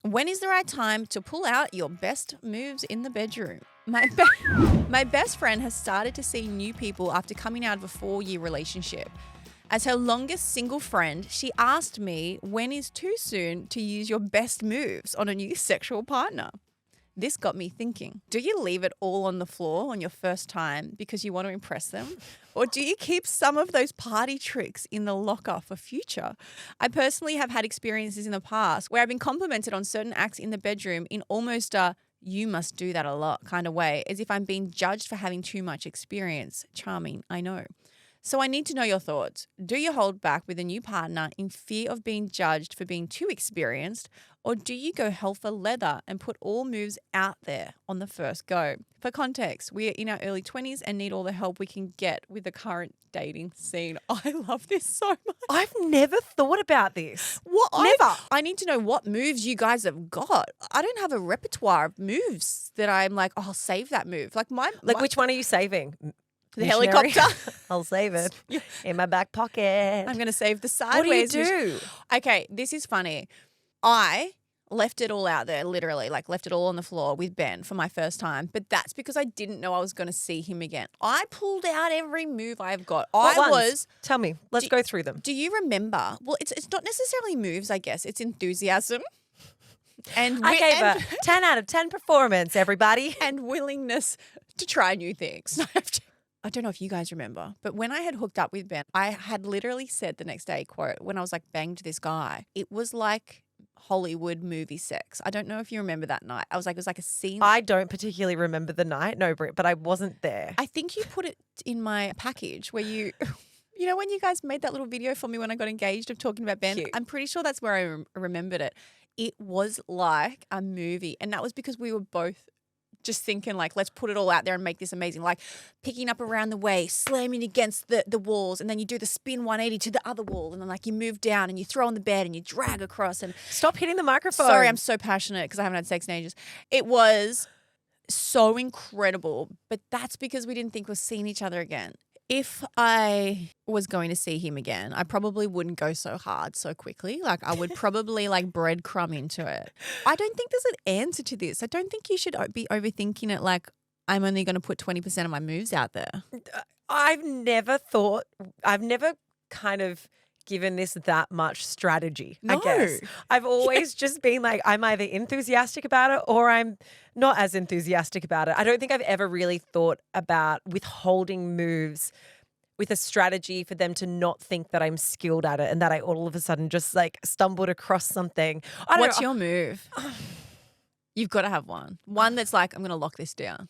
When is the right time to pull out your best moves in the bedroom? My best friend has started to see new people after coming out of a 4-year relationship. As her longest single friend, she asked me when is too soon to use your best moves on a new sexual partner. This got me thinking, do you leave it all on the floor on your first time because you want to impress them? Or do you keep some of those party tricks in the locker for future? I personally have had experiences in the past where I've been complimented on certain acts in the bedroom in almost a you must do that a lot kind of way, as if I'm being judged for having too much experience. Charming, I know. So I need to know your thoughts. Do you hold back with a new partner in fear of being judged for being too experienced, or do you go hell for leather and put all moves out there on the first go? For context, we are in our early 20s and need all the help we can get with the current dating scene. I love this so much. I've never thought about this. What? Never. I need to know what moves you guys have got. I don't have a repertoire of moves that I'm like, oh, I'll save that move. Like Which one are you saving? the Missionary? helicopter. I'll save it in my back pocket. I'm going to save the What do you sideways. do? Okay, this is funny. I left it all out there, literally, like left it all on the floor with Ben for my first time. But that's because I didn't know I was going to see him again. I pulled out every move I've got. What ones? Tell me. Let's go through them. Do you remember? Well, it's not necessarily moves, I guess. It's enthusiasm. And I gave a 10 out of 10 performance, everybody. and willingness to try new things. I don't know if you guys remember, but when I had hooked up with Ben, I had literally said the next day, quote, when I was like banged this guy, it was like Hollywood movie sex. I don't know if you remember that night. I was like, it was like a scene. I don't particularly remember the night, no, Britt, but I wasn't there. I think you put it in my package where you, you know, when you guys made that little video for me when I got engaged of talking about Ben, Cute. I'm pretty sure that's where I remembered it. It was like a movie. And that was because we were both just thinking like, let's put it all out there and make this amazing. Like picking up around the waist, slamming against the walls, and then you do the spin 180 to the other wall. And then like you move down and you throw on the bed and you drag across. And Stop hitting the microphone. sorry, I'm so passionate because I haven't had sex in ages. It was so incredible, but that's because we didn't think we'd seen each other again. If I was going to see him again, I probably wouldn't go so hard so quickly. Like I would probably like breadcrumb into it. I don't think there's an answer to this. I don't think you should be overthinking it like I'm only going to put 20% of my moves out there. I've never kind of given this that much strategy, I No. guess. I've always just been like, I'm either enthusiastic about it or I'm not as enthusiastic about it. I don't think I've ever really thought about withholding moves with a strategy for them to not think that I'm skilled at it and that I all of a sudden just like stumbled across something. I don't What's know. your move? You've got to have one. One that's like, I'm going to lock this down.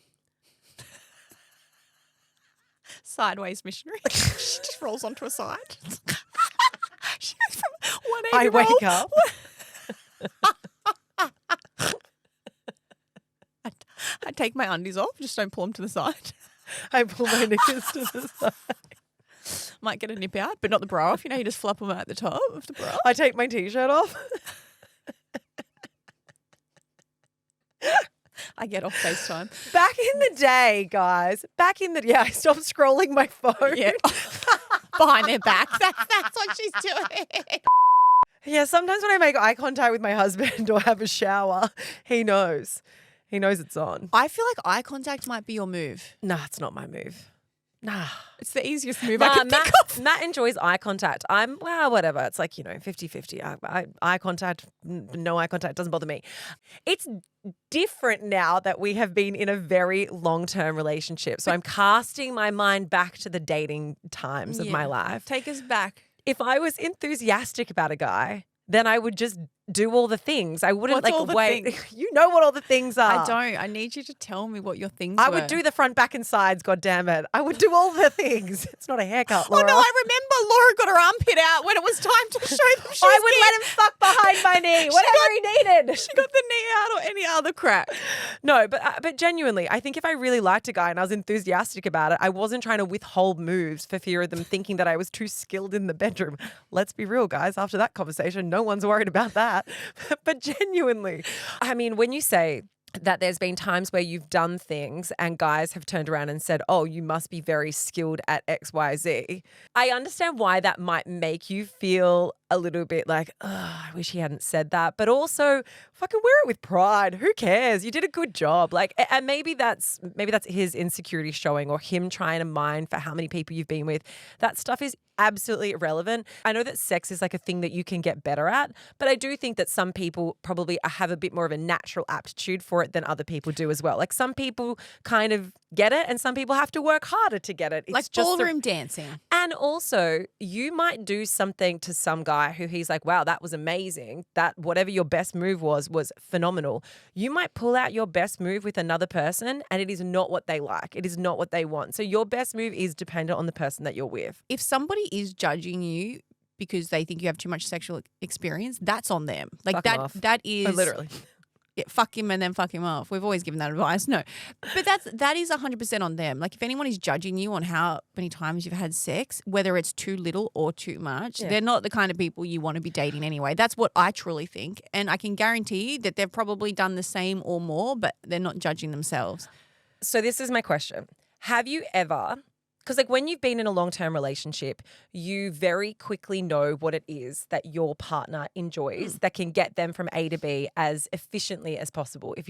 Sideways missionary. She just rolls onto a side. She goes from 180 I roll. wake up. I take my undies off, just don't pull them to the side. I pull my knickers to the side. Might get a nip out, but not the bra off. You know, you just flop them out at the top of the bra. I take my t-shirt off. I get off FaceTime. Back in the day, guys. I stopped scrolling my phone. Yeah. Behind their back. That's what she's doing. Yeah, sometimes when I make eye contact with my husband or have a shower, he knows. He knows it's on. I feel like eye contact might be your move. Nah, it's not my move. Nah. It's the easiest move I can think of. Matt enjoys eye contact. Whatever. It's like, 50-50. Eye contact, no eye contact doesn't bother me. It's different now that we have been in a very long-term relationship. So I'm casting my mind back to the dating times of my life. Take us back. If I was enthusiastic about a guy, then I would just do all the things. I wouldn't What's all the wait. things? You know what all the things are. I don't. I need you to tell me what your things I were. would do the front, back, and sides. God damn it! I would do all the things. It's not a haircut, Oh Laura. no, I remember Laura got her armpit out when it was time to show them she I was would let him fuck behind my knee, whatever he needed. She got the knee out or any other crack. No, but genuinely, I think if I really liked a guy and I was enthusiastic about it, I wasn't trying to withhold moves for fear of them thinking that I was too skilled in the bedroom. Let's be real, guys. After that conversation, no one's worried about that. But genuinely, I mean, when you say that there's been times where you've done things and guys have turned around and said, oh, you must be very skilled at X, Y, Z. I understand why that might make you feel a little bit like, oh, I wish he hadn't said that. But also fucking wear it with pride. Who cares? You did a good job. Like, and maybe that's his insecurity showing, or him trying to mine for how many people you've been with. That stuff is absolutely irrelevant. I know that sex is like a thing that you can get better at, but I do think that some people probably have a bit more of a natural aptitude for it than other people do as well. Like some people kind of get it and some people have to work harder to get it. It's like just ballroom dancing. And also, you might do something to some guy who he's like, wow, that was amazing. That whatever your best move was phenomenal. You might pull out your best move with another person and it is not what they like. It is not what they want. So your best move is dependent on the person that you're with. If somebody is judging you because they think you have too much sexual experience, that's on them. Like Fuck 'em off. that is Literally. Yeah, fuck him and then fuck him off. We've always given that advice. No, but that is 100% on them. Like if anyone is judging you on how many times you've had sex, whether it's too little or too much, they're not the kind of people you want to be dating anyway. That's what I truly think. And I can guarantee you that they've probably done the same or more, but they're not judging themselves. So this is my question. Have you ever, because like when you've been in a long-term relationship, you very quickly know what it is that your partner enjoys that can get them from A to B as efficiently as possible. If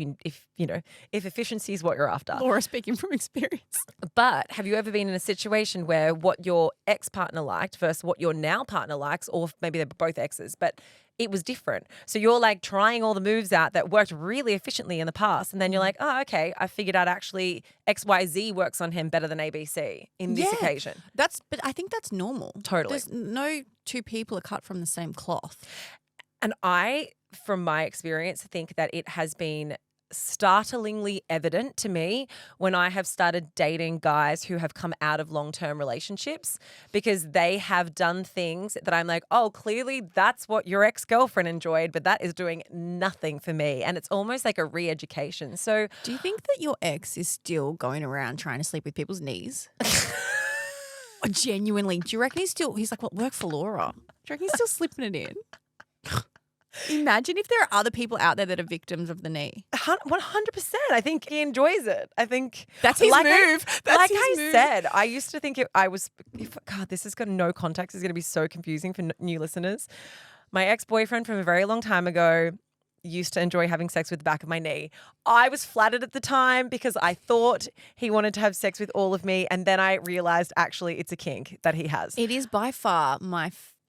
efficiency is what you're after. Laura speaking from experience. But have you ever been in a situation where what your ex-partner liked versus what your now partner likes, or maybe they're both exes, but it was different. So you're like trying all the moves out that worked really efficiently in the past. And then you're like, oh, okay, I figured out actually XYZ works on him better than ABC in this occasion. But I think that's normal. Totally. There's no two people are cut from the same cloth. And I, from my experience, think that it has been startlingly evident to me when I have started dating guys who have come out of long-term relationships, because they have done things that I'm like, oh, clearly that's what your ex-girlfriend enjoyed, but that is doing nothing for me. And it's almost like a re-education. So do you think that your ex is still going around trying to sleep with people's knees? Genuinely, do you reckon he's like, what worked for Laura? Do you reckon he's still slipping it in? Imagine if there are other people out there that are victims of the knee. 100%. I think he enjoys it. I think that's his move. Said, I used to think God, this has got no context. It's going to be so confusing for new listeners. My ex-boyfriend from a very long time ago used to enjoy having sex with the back of my knee. I was flattered at the time because I thought he wanted to have sex with all of me. And then I realized actually it's a kink that he has. It is by far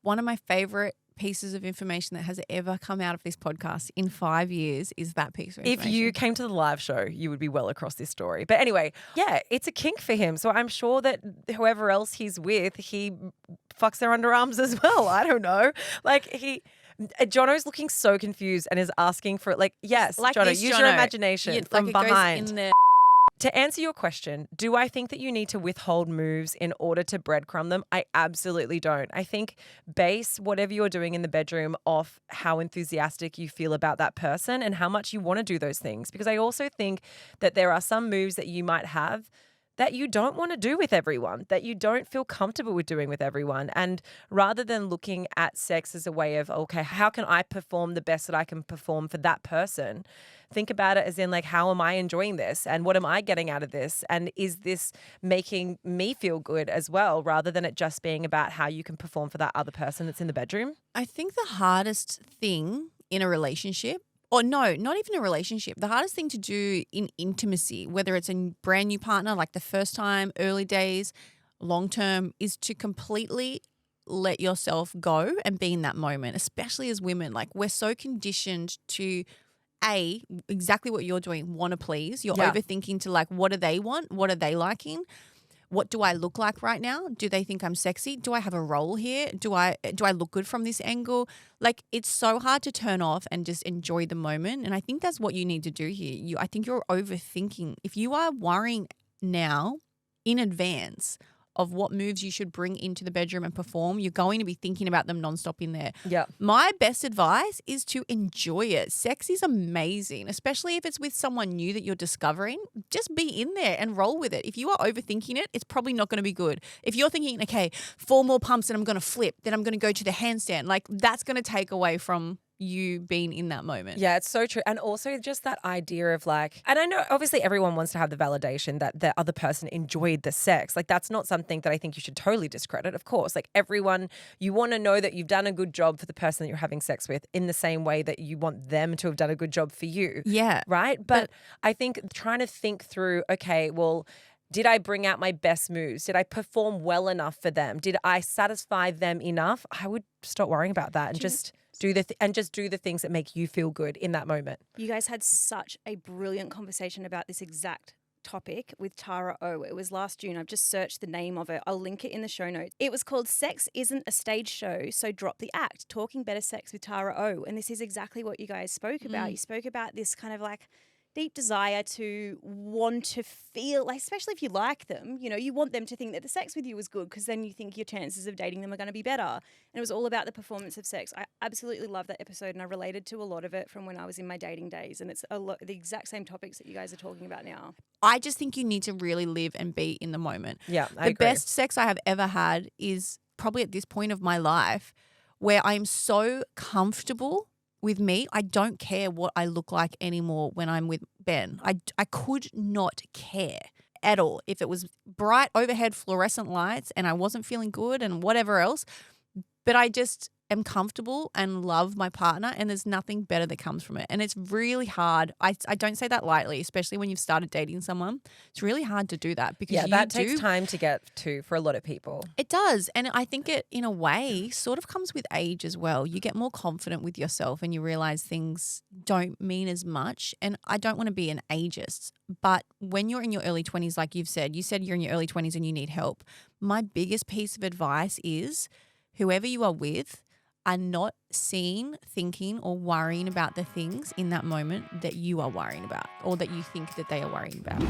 one of my favorite pieces of information that has ever come out of this podcast in 5 years is that piece of information. If you came to the live show, you would be well across this story. But anyway, yeah, it's a kink for him. So I'm sure that whoever else he's with, he fucks their underarms as well. I don't know. Like Jono's looking so confused and is asking for yes, like Jono, use your imagination from behind. Goes in there. To answer your question, do I think that you need to withhold moves in order to breadcrumb them? I absolutely don't. I think base whatever you're doing in the bedroom off how enthusiastic you feel about that person and how much you want to do those things. Because I also think that there are some moves that you might have that you don't want to do with everyone, that you don't feel comfortable with doing with everyone. And rather than looking at sex as a way of, okay, how can I perform the best that I can perform for that person? Think about it as in like, how am I enjoying this? And what am I getting out of this? And is this making me feel good as well, rather than it just being about how you can perform for that other person that's in the bedroom? I think the hardest thing in a relationship, or no, not even a relationship, the hardest thing to do in intimacy, whether it's a brand new partner, like the first time, early days, long term, is to completely let yourself go and be in that moment, especially as women. Like we're so conditioned to exactly what you're doing, want to please. You're overthinking to like, what do they want? What are they liking? What do I look like right now? Do they think I'm sexy? Do I have a role here? Do I look good from this angle? Like it's so hard to turn off and just enjoy the moment. And I think that's what you need to do here. I think you're overthinking. If you are worrying now in advance of what moves you should bring into the bedroom and perform, you're going to be thinking about them nonstop in there. Yeah. My best advice is to enjoy it. Sex is amazing, especially if it's with someone new that you're discovering. Just be in there and roll with it. If you are overthinking it, it's probably not going to be good. If you're thinking, okay, 4 more pumps and I'm going to flip, then I'm going to go to the handstand, like that's going to take away from you being in that moment. Yeah, it's so true. And also just that idea of like, and I know obviously everyone wants to have the validation that the other person enjoyed the sex. Like that's not something that I think you should totally discredit. Of course, like everyone, you want to know that you've done a good job for the person that you're having sex with in the same way that you want them to have done a good job for you. Yeah. Right? But I think trying to think through, okay, well, did I bring out my best moves? Did I perform well enough for them? Did I satisfy them enough? I would stop worrying about that and just do the things that make you feel good in that moment. You guys had such a brilliant conversation about this exact topic with Tara O. It was last June. I've just searched the name of it. I'll link it in the show notes. It was called Sex Isn't a Stage Show, So Drop the Act, Talking Better Sex with Tara O. And this is exactly what you guys spoke about. You spoke about this kind of like deep desire to want to feel like, especially if you like them, you know, you want them to think that the sex with you was good because then you think your chances of dating them are going to be better. And it was all about the performance of sex. I absolutely love that episode and I related to a lot of it from when I was in my dating days. And it's the exact same topics that you guys are talking about now. I just think you need to really live and be in the moment. Yeah, I The agree. best sex I have ever had is probably at this point of my life where I'm so comfortable with me. I don't care what I look like anymore when I'm with Ben. I could not care at all. If it was bright overhead fluorescent lights and I wasn't feeling good and whatever else, but I just am comfortable and love my partner and there's nothing better that comes from it. And it's really hard. I don't say that lightly, especially when you've started dating someone. It's really hard to do that because that takes time to get to for a lot of people. It does. And I think it, in a way, sort of comes with age as well. You get more confident with yourself and you realize things don't mean as much. And I don't want to be an ageist, but when you're in your early 20s, like you said you're in your early 20s and you need help. My biggest piece of advice is whoever you are with are not seeing, thinking or worrying about the things in that moment that you are worrying about or that you think that they are worrying about.